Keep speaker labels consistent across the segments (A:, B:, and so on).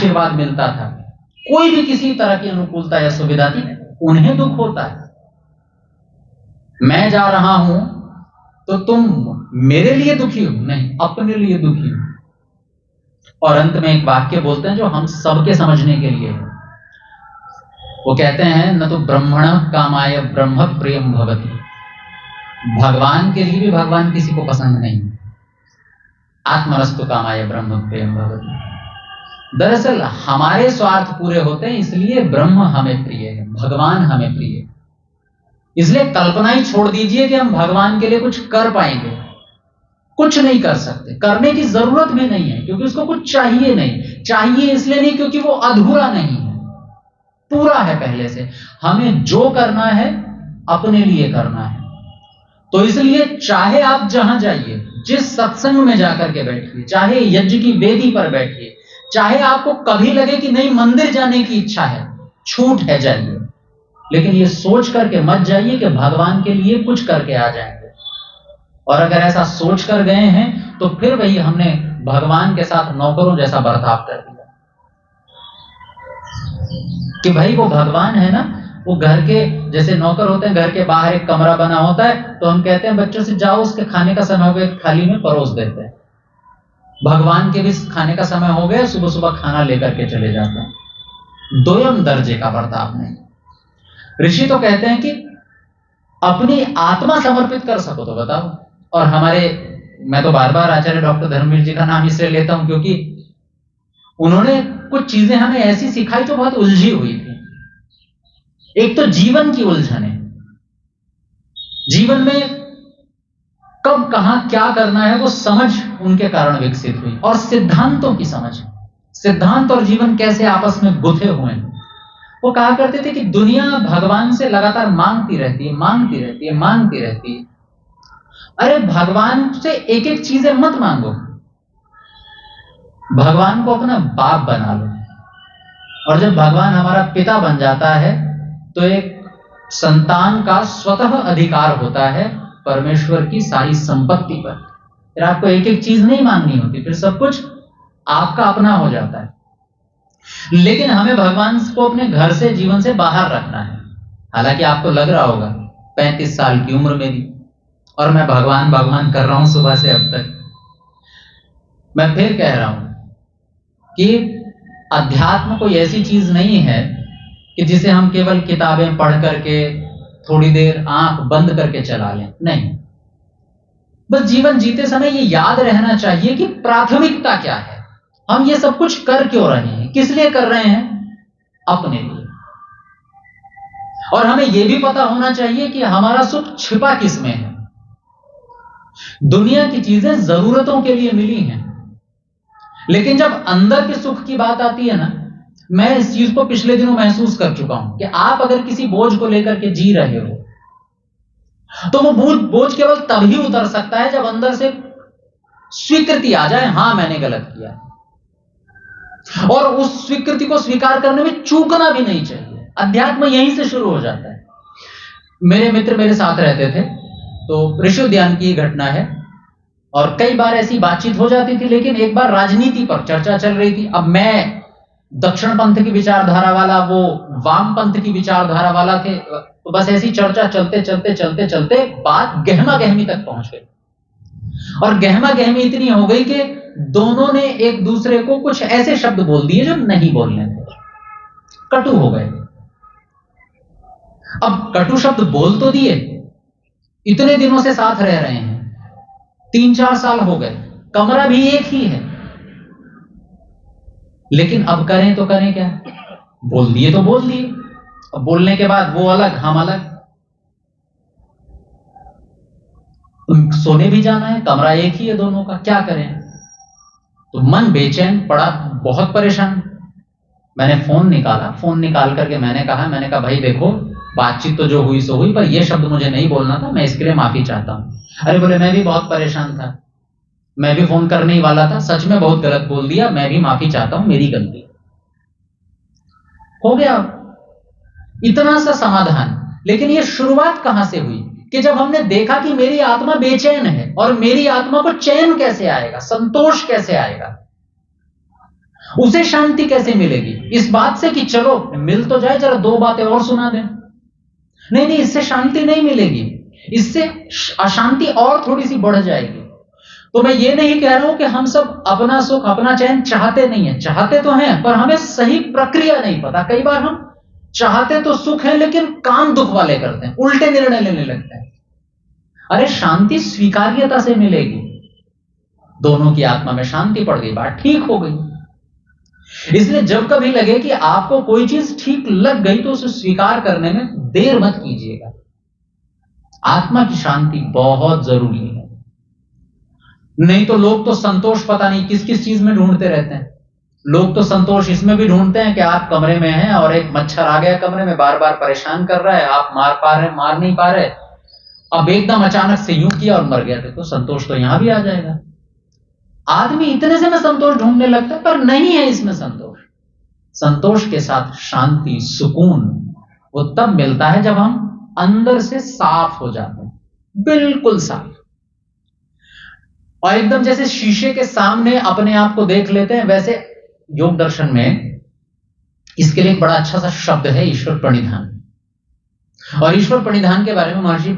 A: आशीर्वाद मिलता था, कोई भी किसी तरह की अनुकूलता या सुविधा थी, उन्हें दुख होता है। मैं जा रहा हूं तो तुम मेरे लिए दुखी हो? नहीं, अपने लिए दुखी हो। और अंत में एक वाक्य बोलते हैं जो हम सबके समझने के लिए है। वो कहते हैं, न तो ब्रह्मण कामाय ब्रह्म प्रियम भवति। भगवान के लिए भी भगवान किसी को पसंद नहीं। आत्मनस्तु कामाय ब्रह्म प्रियम भवति। दरअसल हमारे स्वार्थ पूरे होते हैं, इसलिए ब्रह्म हमें प्रिय है, भगवान हमें प्रिय है। इसलिए कल्पना ही छोड़ दीजिए कि हम भगवान के लिए कुछ कर पाएंगे। कुछ नहीं कर सकते, करने की जरूरत भी नहीं है, क्योंकि उसको कुछ चाहिए नहीं। चाहिए इसलिए नहीं क्योंकि वो अधूरा नहीं है, पूरा है पहले से। हमें जो करना है अपने लिए करना है। तो इसलिए चाहे आप जहां जाइए, जिस सत्संग में जाकर के बैठिए, चाहे यज्ञ की वेदी पर बैठिए, चाहे आपको कभी लगे कि नहीं मंदिर जाने की इच्छा है, छूट है, जाइए, लेकिन ये सोच करके मत जाइए कि भगवान के लिए कुछ करके आ जाएंगे। और अगर ऐसा सोच कर गए हैं तो फिर वही हमने भगवान के साथ नौकरों जैसा बर्ताव कर दिया कि भाई वो भगवान है ना, वो घर के जैसे नौकर होते हैं, घर के बाहर एक कमरा बना होता है, तो हम कहते हैं बच्चों से जाओ उसके खाने का समय हो गया, थाली में परोस देते हैं। भगवान के भी खाने का समय हो गया, सुबह सुबह खाना लेकर के चले जाते हैं। दोयम दर्जे का बर्ताव नहीं। ऋषि तो कहते हैं कि अपनी आत्मा समर्पित कर सको तो बताओ। और हमारे, मैं तो बार बार आचार्य डॉक्टर धर्मवीर जी का नाम इसलिए लेता हूं क्योंकि उन्होंने कुछ चीजें हमें ऐसी सिखाई जो बहुत उलझी हुई थी। एक तो जीवन की उलझन है, जीवन में कब कहां क्या करना है वो समझ उनके कारण विकसित हुई, और सिद्धांतों की समझ, सिद्धांत और जीवन कैसे आपस में गुथे हुए हैं। वो कहा करते थे कि दुनिया भगवान से लगातार मांगती रहती है, मांगती रहती है, मांगती रहती है। अरे भगवान से एक एक चीजें मत मांगो, भगवान को अपना बाप बना लो। और जब भगवान हमारा पिता बन जाता है तो एक संतान का स्वतः अधिकार होता है परमेश्वर की सारी संपत्ति पर। फिर आपको एक एक चीज नहीं मांगनी होती, फिर सब कुछ आपका अपना हो जाता है। लेकिन हमें भगवान को अपने घर से, जीवन से बाहर रखना है। हालांकि आपको लग रहा होगा 35 साल की उम्र मेरी और मैं भगवान भगवान कर रहा हूं सुबह से अब तक। मैं फिर कह रहा हूं कि अध्यात्म कोई ऐसी चीज नहीं है कि जिसे हम केवल किताबें पढ़ करके थोड़ी देर आंख बंद करके चला लें। नहीं, बस जीवन जीते समय ये याद रहना चाहिए कि प्राथमिकता क्या है, हम ये सब कुछ कर क्यों रहे हैं, किस लिए कर रहे हैं, अपने लिए। और हमें यह भी पता होना चाहिए कि हमारा सुख छिपा किस में है। दुनिया की चीजें जरूरतों के लिए मिली हैं, लेकिन जब अंदर के सुख की बात आती है ना, मैं इस चीज को पिछले दिनों महसूस कर चुका हूं कि आप अगर किसी बोझ को लेकर के जी रहे हो तो वो बोझ केवल तभी उतर सकता है जब अंदर से स्वीकृति आ जाए, हां मैंने गलत किया, और उस स्वीकृति को स्वीकार करने में चूकना भी नहीं चाहिए। अध्यात्म यहीं से शुरू हो जाता है। मेरे मित्र मेरे साथ रहते थे, तो ऋषि उद्यान की घटना है, और कई बार ऐसी बातचीत हो जाती थी, लेकिन एक बार राजनीति पर चर्चा चल रही थी। अब मैं दक्षिण पंथ की विचारधारा वाला, वो वाम पंथ की विचारधारा वाला थे, तो बस ऐसी चर्चा चलते चलते चलते चलते बात गहमा गहमी तक पहुंच गई, और गहमा गहमी इतनी हो गई कि दोनों ने एक दूसरे को कुछ ऐसे शब्द बोल दिए जो नहीं बोलने थे, कटु हो गए। अब कटु शब्द बोल तो दिए, इतने दिनों से साथ रह रहे हैं, 3-4 साल हो गए, कमरा भी एक ही है, लेकिन अब करें तो करें क्या? बोल दिए तो बोल दिए, अब बोलने के बाद वो अलग हम अलग, सोने भी जाना है, कमरा एक ही है दोनों का, क्या करें? तो मन बेचैन पड़ा, बहुत परेशान। मैंने फोन निकाला, फोन निकाल करके मैंने कहा भाई देखो, बातचीत तो जो हुई सो हुई, पर यह शब्द मुझे नहीं बोलना था, मैं इसके लिए माफी चाहता हूं। अरे बोले मैं भी बहुत परेशान था, मैं भी फोन करने ही वाला था, सच में बहुत गलत बोल दिया, मैं भी माफी चाहता हूं, मेरी गलती। हो गया इतना सा समाधान। लेकिन ये शुरुआत कहां से हुई कि जब हमने देखा कि मेरी आत्मा बेचैन है, और मेरी आत्मा को चैन कैसे आएगा, संतोष कैसे आएगा। उसे शांति कैसे मिलेगी? इस बात से कि चलो मिल तो जाए, जरा दो बातें और सुना दें। नहीं नहीं, इससे शांति नहीं मिलेगी, इससे अशांति और थोड़ी सी बढ़ जाएगी। तो मैं ये नहीं कह रहा हूं कि हम सब अपना सुख अपना चैन चाहते नहीं है, चाहते तो हैं, पर हमें सही प्रक्रिया नहीं पता। कई बार हम चाहते तो सुख है, लेकिन काम दुख वाले करते हैं, उल्टे निर्णय लेने लगते हैं। अरे शांति स्वीकार्यता से मिलेगी, दोनों की आत्मा में शांति पड़ गई, बात ठीक हो गई। इसलिए जब कभी लगे कि आपको कोई चीज ठीक लग गई तो उसे स्वीकार करने में देर मत कीजिएगा। आत्मा की शांति बहुत जरूरी है। नहीं तो लोग तो संतोष पता नहीं किस किस चीज में ढूंढते रहते हैं। लोग तो संतोष इसमें भी ढूंढते हैं कि आप कमरे में हैं और एक मच्छर आ गया कमरे में, बार बार परेशान कर रहा है, आप मार नहीं पा रहे, अब एकदम अचानक से यूं किया और मर गया, तो संतोष तो यहां भी आ जाएगा। आदमी इतने से में संतोष ढूंढने लगता है, पर नहीं है इसमें संतोष। संतोष के साथ शांति सुकून वो तब मिलता है जब हम अंदर से साफ हो जाते हैं, बिल्कुल साफ, और एकदम जैसे शीशे के सामने अपने आप को देख लेते हैं। वैसे योग दर्शन में इसके लिए एक बड़ा अच्छा सा शब्द है, ईश्वर प्रणिधान। और ईश्वर प्रणिधान के बारे में महर्षि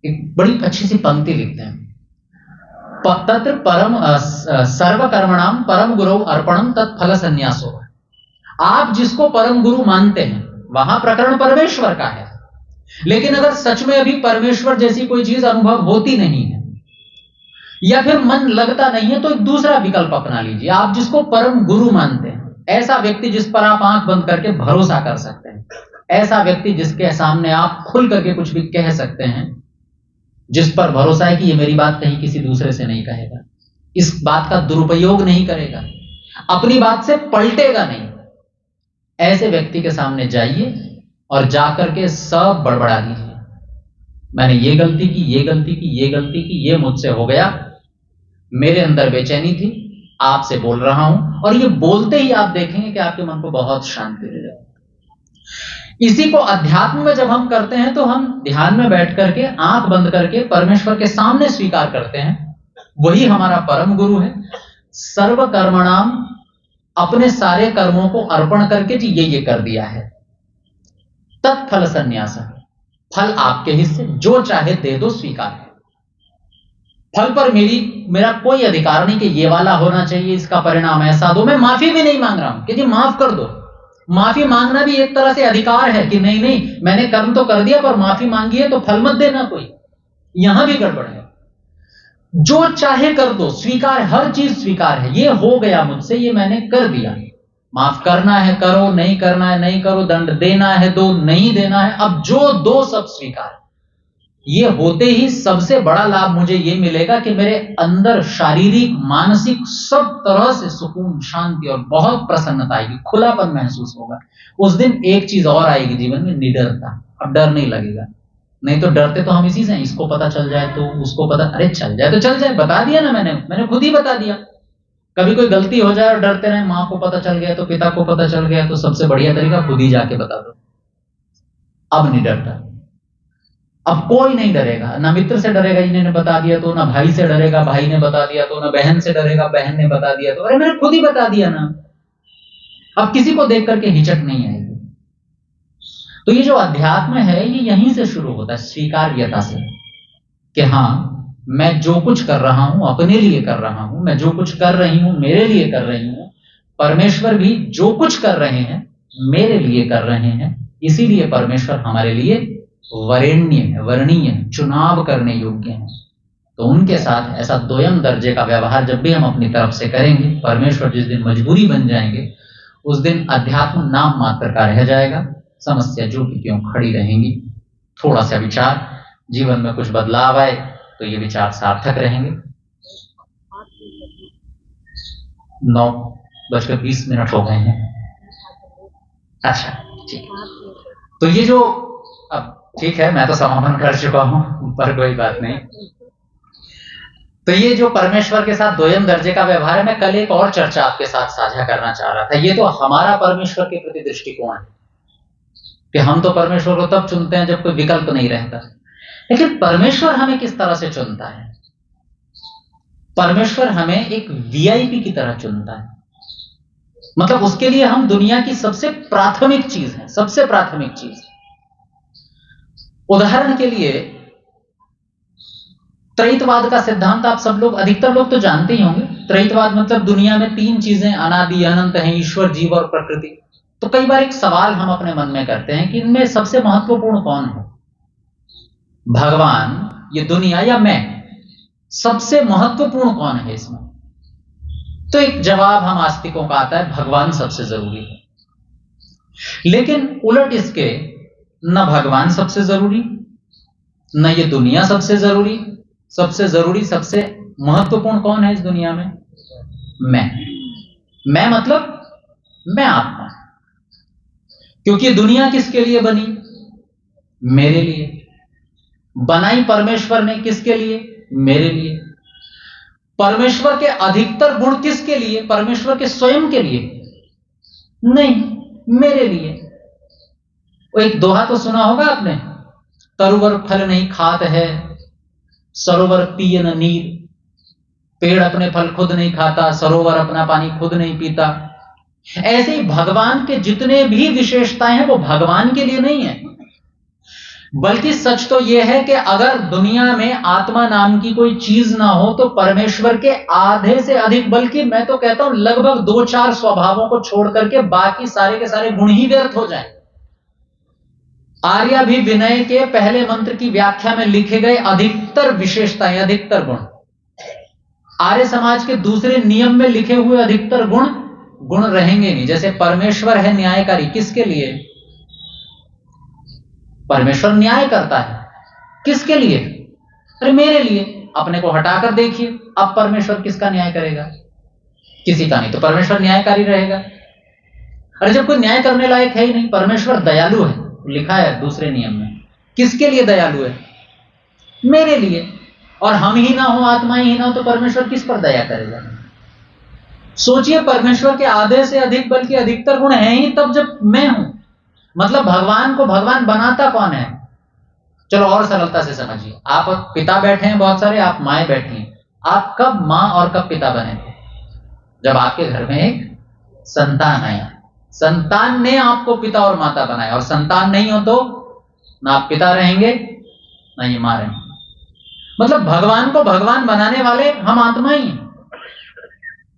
A: एक बड़ी अच्छी सी पंक्ति लिखते हैं, तत्र परम सर्व कर्मणाम परम गुरु अर्पणम तत्फल संन्यासो। आप जिसको परम गुरु मानते हैं वहां प्रकरण परमेश्वर का है, लेकिन अगर सच में अभी परमेश्वर जैसी कोई चीज अनुभव होती नहीं है या फिर मन लगता नहीं है, तो एक दूसरा विकल्प अपना लीजिए। आप जिसको परम गुरु मानते हैं, ऐसा व्यक्ति जिस पर आप आंख बंद करके भरोसा कर सकते हैं, ऐसा व्यक्ति जिसके सामने आप खुल करके कुछ भी कह सकते हैं, जिस पर भरोसा है कि ये मेरी बात कहीं किसी दूसरे से नहीं कहेगा, इस बात का दुरुपयोग नहीं करेगा, अपनी बात से पलटेगा नहीं, ऐसे व्यक्ति के सामने जाइए और जाकर के सब बड़बड़ा दीजिए। मैंने ये गलती की, ये गलती की, ये गलती की, ये मुझसे हो गया, मेरे अंदर बेचैनी थी, आपसे बोल रहा हूं। और ये बोलते ही आप देखेंगे कि आपके मन को बहुत शांति मिल जाएगी। इसी को अध्यात्म में जब हम करते हैं तो हम ध्यान में बैठ करके आंख बंद करके परमेश्वर के सामने स्वीकार करते हैं, वही हमारा परम गुरु है। सर्व कर्मणाम, अपने सारे कर्मों को अर्पण करके जी ये कर दिया है। तत्फल संन्यास, फल आपके हिस्से, जो चाहे दे दो, स्वीकार है। फल पर मेरा कोई अधिकार नहीं कि ये वाला होना चाहिए, इसका परिणाम ऐसा दो। मैं माफी भी नहीं मांग रहा हूं कि जी माफ कर दो। माफी मांगना भी एक तरह से अधिकार है कि नहीं नहीं मैंने कर्म तो कर दिया, पर माफी मांगी है तो फल मत देना कोई, यहां भी गड़बड़ है। जो चाहे कर दो, स्वीकार, हर चीज स्वीकार है। ये हो गया मुझसे, ये मैंने कर दिया, माफ करना है करो, नहीं करना है नहीं करो, दंड देना है दो, नहीं देना है अब जो दो सब स्वीकार। ये होते ही सबसे बड़ा लाभ मुझे ये मिलेगा कि मेरे अंदर शारीरिक मानसिक सब तरह से सुकून शांति और बहुत प्रसन्नता आएगी, खुलापन महसूस होगा। उस दिन एक चीज और आएगी जीवन में, निडरता। अब डर नहीं लगेगा। नहीं तो डरते तो हम इसी से, इसको पता चल जाए तो उसको पता, अरे चल जाए तो चल जाए, बता दिया ना मैंने खुद ही बता दिया। कभी कोई गलती हो जाए और डरते रहे, माँ को पता चल गया तो पिता को पता चल गया, तो सबसे बढ़िया तरीका खुद ही जाके बता दो। अब नहीं डरता, अब कोई नहीं डरेगा, ना मित्र से डरेगा इन्होंने बता दिया तो, ना भाई से डरेगा भाई ने बता दिया तो, ना बहन से डरेगा बहन ने बता दिया तो, अरे मैंने खुद ही बता दिया ना। अब किसी को देख करके हिचक नहीं आएगी। तो ये जो अध्यात्म है ये यहीं से शुरू होता है, स्वीकार्यता से, कि हाँ मैं जो कुछ कर रहा हूं अपने लिए कर रहा हूं, मैं जो कुछ कर रही हूं मेरे लिए कर रही हूं, परमेश्वर भी जो कुछ कर रहे हैं मेरे लिए कर रहे हैं। इसीलिए परमेश्वर हमारे लिए वरेण्य है, वर्णीय है, चुनाव करने योग्य है। तो उनके साथ ऐसा दोयम दर्जे का व्यवहार जब भी हम अपनी तरफ से करेंगे, परमेश्वर जिस दिन मजबूरी बन जाएंगे उस दिन अध्यात्म नाम मात्र का रह जाएगा, समस्या जो भी क्यों खड़ी रहेंगी। थोड़ा सा विचार, जीवन में कुछ बदलाव आए तो ये विचार सार्थक रहेंगे। 9:20 हो गए हैं। अच्छा ठीक, तो ये जो, अब ठीक है मैं तो समापन कर चुका हूं, पर कोई बात नहीं। तो ये जो परमेश्वर के साथ दोयम दर्जे का व्यवहार है, मैं कल एक और चर्चा आपके साथ साझा करना चाह रहा था। ये तो हमारा परमेश्वर के प्रति दृष्टिकोण है कि हम तो परमेश्वर को तब चुनते हैं जब कोई विकल्प नहीं रहता, लेकिन परमेश्वर हमें किस तरह से चुनता है? परमेश्वर हमें एक वीआईपी की तरह चुनता है। मतलब उसके लिए हम दुनिया की सबसे प्राथमिक चीज है, सबसे प्राथमिक चीज। उदाहरण के लिए त्रैतवाद का सिद्धांत आप सब लोग, अधिकतर लोग तो जानते ही होंगे। त्रैतवाद मतलब दुनिया में तीन चीजें अनादि अनंत हैं, ईश्वर, जीव और प्रकृति। तो कई बार एक सवाल हम अपने मन में करते हैं कि इनमें सबसे महत्वपूर्ण कौन है, भगवान, ये दुनिया, या मैं? सबसे महत्वपूर्ण कौन है इसमें? तो एक जवाब हम आस्तिकों का आता है, भगवान सबसे जरूरी है। लेकिन उलट इसके, न भगवान सबसे जरूरी, न ये दुनिया सबसे जरूरी। सबसे जरूरी, सबसे महत्वपूर्ण कौन है इस दुनिया में? मैं मतलब मैं आत्मा। क्योंकि दुनिया किसके लिए बनी? मेरे लिए। बनाई परमेश्वर ने किसके लिए? मेरे लिए। परमेश्वर के अधिकतर गुण किसके लिए? परमेश्वर के स्वयं के लिए नहीं, मेरे लिए। वो एक दोहा तो सुना होगा आपने, तरुवर फल नहीं खात है, सरोवर पिए न नीर। पेड़ अपने फल खुद नहीं खाता, सरोवर अपना पानी खुद नहीं पीता। ऐसे ही भगवान के जितने भी विशेषताएं हैं वो भगवान के लिए नहीं है। बल्कि सच तो यह है कि अगर दुनिया में आत्मा नाम की कोई चीज ना हो तो परमेश्वर के आधे से अधिक, बल्कि मैं तो कहता हूं लगभग 2-4 स्वभावों को छोड़ करके बाकी सारे के सारे गुण ही व्यर्थ हो जाएं। आर्याभिविनय के पहले मंत्र की व्याख्या में लिखे गए अधिकतर विशेषताएं, अधिकतर गुण, आर्य समाज के दूसरे नियम में लिखे हुए अधिकतर गुण रहेंगे नहीं। जैसे परमेश्वर है न्यायकारी, किसके लिए? परमेश्वर न्याय करता है, किसके लिए? अरे मेरे लिए। अपने को हटाकर देखिए, अब परमेश्वर किसका न्याय करेगा? किसी का नहीं। तो परमेश्वर न्यायकारी रहेगा। अरे जब कोई न्याय करने लायक है ही नहीं। परमेश्वर दयालु है, लिखा है दूसरे नियम में। किसके लिए दयालु है? मेरे लिए। और हम ही ना हो, आत्मा ही ना हो, तो परमेश्वर किस पर दया करेगा? सोचिए, परमेश्वर के आधे से अधिक बल्कि अधिकतर गुण हैं ही तब जब मैं हूं। मतलब भगवान को भगवान बनाता कौन है? चलो और सरलता से समझिए। आप पिता बैठे हैं बहुत सारे, आप माएं बैठी हैं। आप कब मां और कब पिता बने थे? जब आपके घर में एक संतान आया, संतान ने आपको पिता और माता बनाया। और संतान नहीं हो तो ना आप पिता रहेंगे ना ये मां रहेंगे। मतलब भगवान को भगवान बनाने वाले हम आत्मा ही हैं।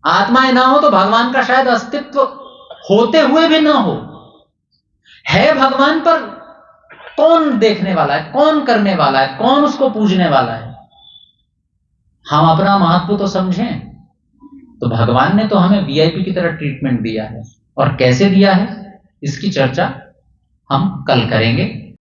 A: आत्माएं ना हो तो भगवान का शायद अस्तित्व होते हुए भी ना हो। है भगवान, पर कौन देखने वाला है, कौन करने वाला है, कौन उसको पूजने वाला है? हम अपना महत्व तो समझें। तो भगवान ने तो हमें वीआईपी की तरह ट्रीटमेंट दिया है, और कैसे दिया है इसकी चर्चा हम कल करेंगे।